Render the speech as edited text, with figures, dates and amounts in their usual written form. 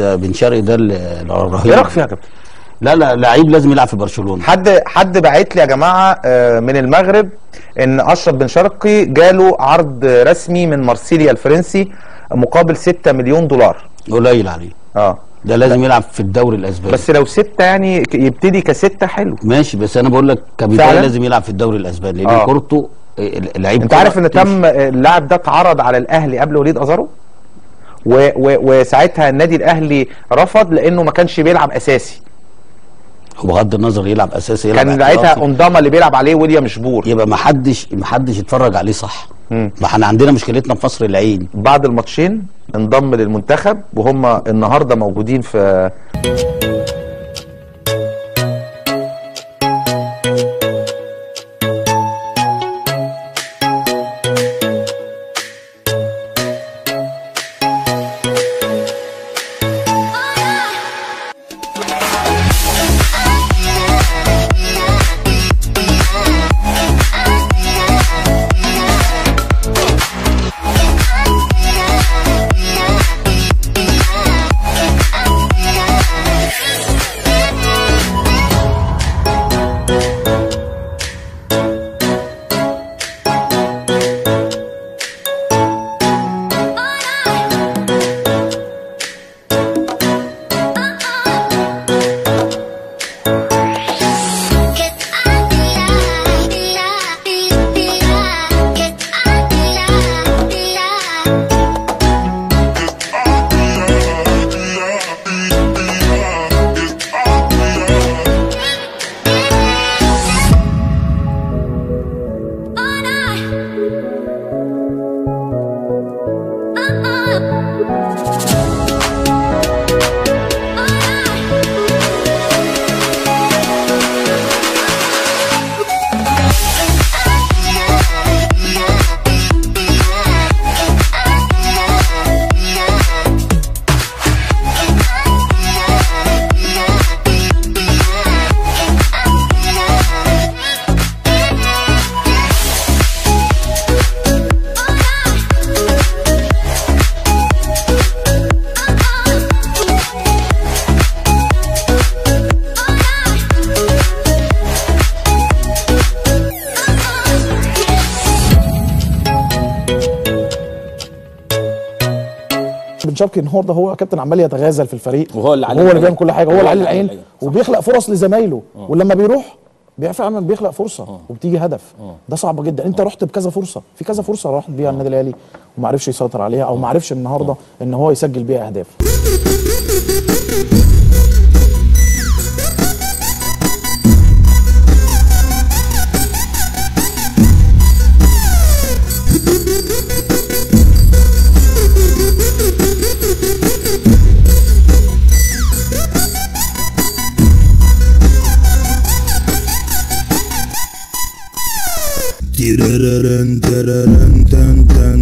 بن شرقي ده الرهيب. ايه رايك فيها يا كابتن؟ لا لعيب لازم يلعب في برشلونه. حد باعت لي يا جماعه من المغرب ان اشرف بن شرقي جاله عرض رسمي من مارسيليا الفرنسي مقابل 6 مليون دولار. قليل عليه. ده لازم يلعب في الدوري الاسباني. بس لو 6 يعني يبتدي ك6 حلو. ماشي، بس انا بقول لك كبدايه لازم يلعب في الدوري الاسباني لان كورته لعيب. انت عارف ان تم اللاعب ده اتعرض على الاهلي قبل وليد ازارو؟ وساعتها النادي الاهلي رفض لانه ما كانش بيلعب اساسي. وبغض النظر يلعب اساسي يلعب كان ساعتها انداما اللي بيلعب عليه ويليام شبور. يبقى ما حدش يتفرج عليه صح. ما احنا عندنا مشكلتنا في فصل العين. بعد الماتشين انضم للمنتخب وهم النهارده موجودين في بن شرقي النهارده هو كابتن عمال يتغازل في الفريق، وهو اللي بيعمل كل حاجه، هو اللي عليه العين وبيخلق فرص لزمايله، ولما بيروح فعلا بيخلق فرصه وبتيجي هدف. ده صعب جدا. انت رحت بكذا فرصه، في كذا فرصه راح بيها النادي الاهلي وما عرفش يسيطر عليها او ما عرفش النهارده ان هو يسجل بيها اهداف. Tiraran tararan tan tan